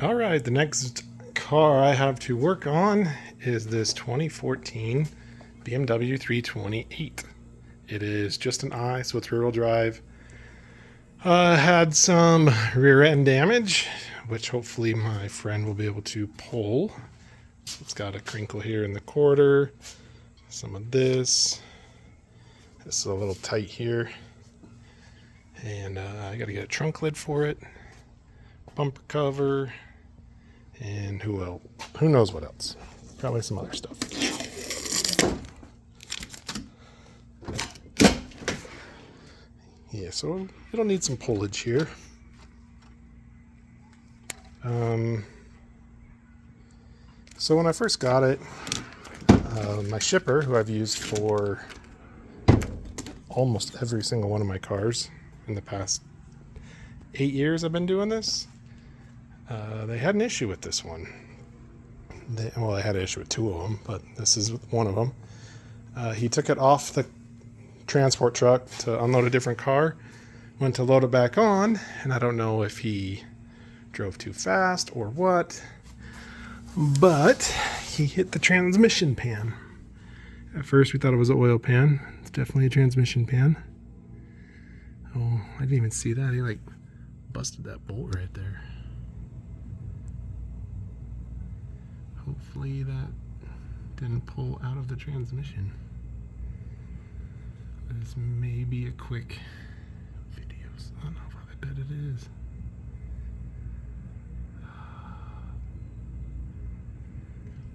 All right, the next car I have to work on is this 2014 BMW 328. It is just an I, so it's rear-wheel drive. Had some rear end damage, which hopefully my friend will be able to pull. It's got a crinkle here in the quarter, some of this. It's a little tight here. And I got to get a trunk lid for it, bumper cover, and who knows what else. Probably some other stuff. Yeah, so it'll need some pullage here. So when I first got it, my shipper, who I've used for almost every single one of my cars in the past 8 years I've been doing this, they had an issue with this one. They had an issue with two of them, but this is one of them. He took it off the transport truck to unload a different car, went to load it back on, and I don't know if he drove too fast or what, but he hit the transmission pan. At first we thought it was an oil pan. It's definitely a transmission pan. Oh, I didn't even see that. He like busted that bolt right there. Hopefully that didn't pull out of the transmission. This may be a quick video. So I don't know if I bet it is.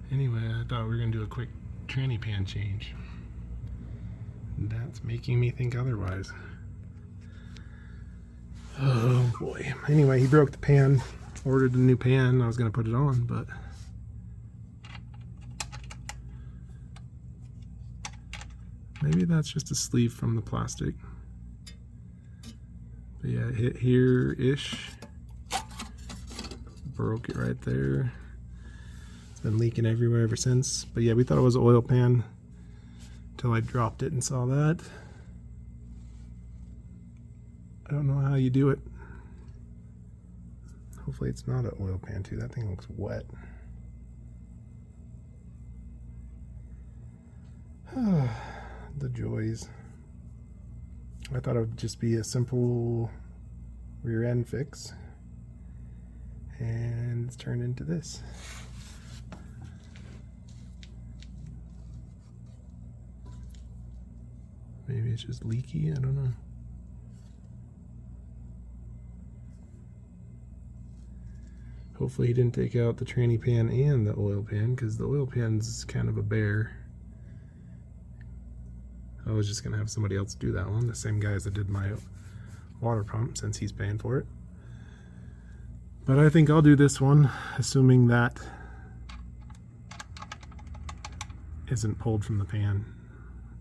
Anyway, I thought we were going to do a quick tranny pan change. That's making me think otherwise. Oh boy. Anyway, he broke the pan, ordered a new pan. I was going to put it on, but maybe that's just a sleeve from the plastic. But yeah, it hit here-ish. Broke it right there. It's been leaking everywhere ever since. But yeah, we thought it was an oil pan until I dropped it and saw that. I don't know how you do it. Hopefully it's not an oil pan too. That thing looks wet. The joys. I thought it would just be a simple rear end fix, and it's turned into this. Maybe it's just leaky, I don't know. Hopefully he didn't take out the tranny pan and the oil pan, because the oil pan's kind of a bear. I was just gonna have somebody else do that one, the same guys that did my water pump, since he's paying for it. But I think I'll do this one, assuming that isn't pulled from the pan.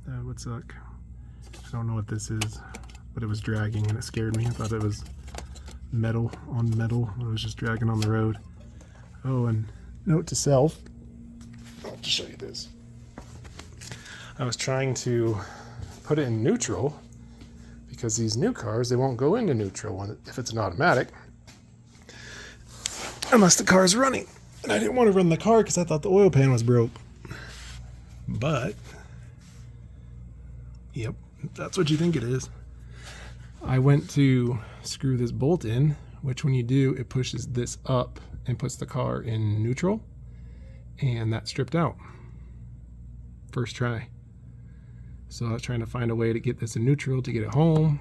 That would suck. I don't know what this is, but it was dragging and it scared me. I thought it was metal on metal, but it was just dragging on the road. Oh, and note to self, I'll just show you this. I was trying to put it in neutral because these new cars, they won't go into neutral if it's an automatic unless the car is running. And I didn't want to run the car because I thought the oil pan was broke. But, yep, that's what you think it is. I went to screw this bolt in, which when you do, it pushes this up and puts the car in neutral, and that stripped out. First try. So I was trying to find a way to get this in neutral to get it home.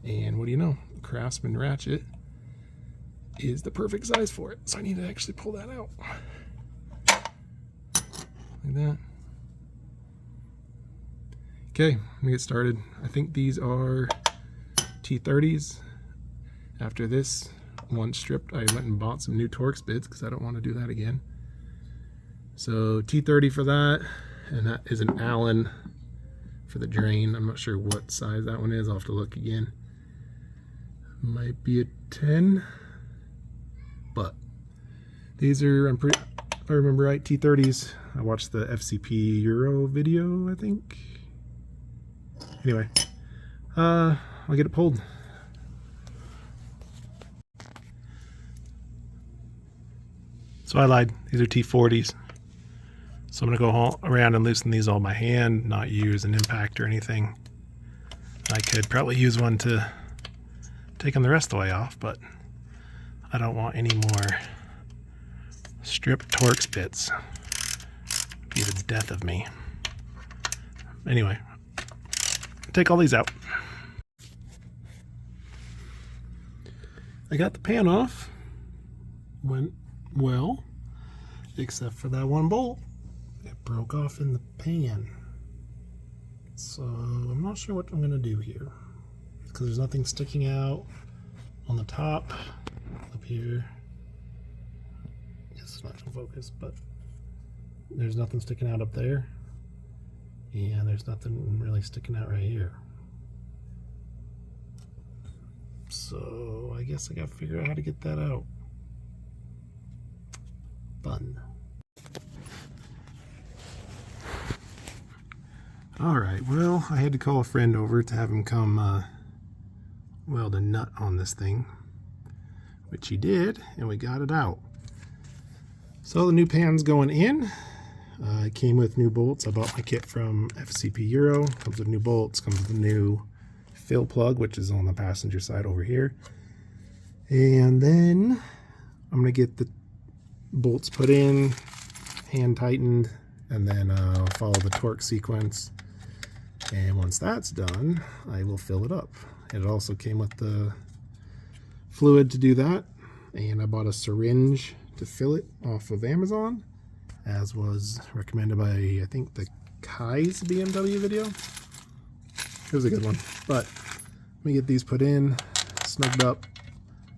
And what do you know? Craftsman ratchet is the perfect size for it. So I need to actually pull that out. Like that. Okay, I'm gonna get started. I think these are T30s. After this one stripped, I went and bought some new Torx bits because I don't want to do that again. So T30 for that, and that is an Allen for the drain. I'm not sure what size that one is. I'll have to look again. Might be a 10, but these are, if I remember right, T30s. I watched the FCP Euro video, I think. Anyway, I'll get it pulled. So I lied. These are T40s. So I'm going to go around and loosen these all by hand, not use an impact or anything. I could probably use one to take them the rest of the way off, but I don't want any more strip Torx bits. It'd be the death of me. Anyway, take all these out. I got the pan off. Went well, except for that one bolt. It broke off in the pan. So I'm not sure what I'm going to do here, because there's nothing sticking out on the top up here. It's not going to focus, but there's nothing sticking out up there, and there's nothing really sticking out right here. So I guess I got to figure out how to get that out. Fun. Alright, well, I had to call a friend over to have him come weld a nut on this thing, which he did, and we got it out. So the new pan's going in. It came with new bolts. I bought my kit from FCP Euro. Comes with new bolts, comes with a new fill plug, which is on the passenger side over here. And then I'm going to get the bolts put in, hand tightened, and then follow the torque sequence. And once that's done, I will fill it up. It also came with the fluid to do that, and I bought a syringe to fill it off of Amazon, as was recommended by, I think, the Kai's BMW video. It was a good one. But let me get these put in, snugged up,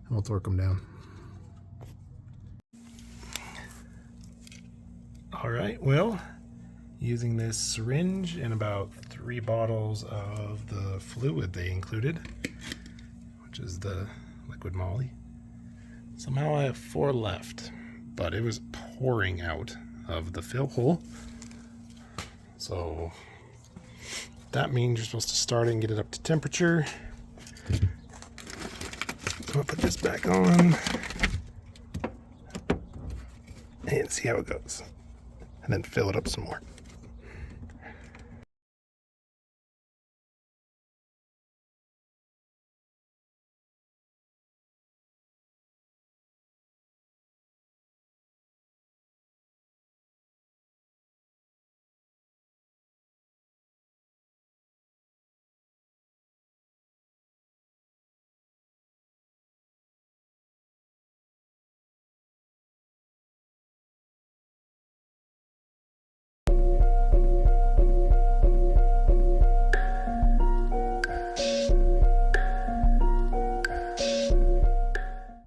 and we'll torque them down. Alright, well, using this syringe and about 3 bottles of the fluid they included, which is the liquid moly. Somehow I have 4 left, but it was pouring out of the fill hole. So that means you're supposed to start it and get it up to temperature. So I'll put this back on and see how it goes, and then fill it up some more.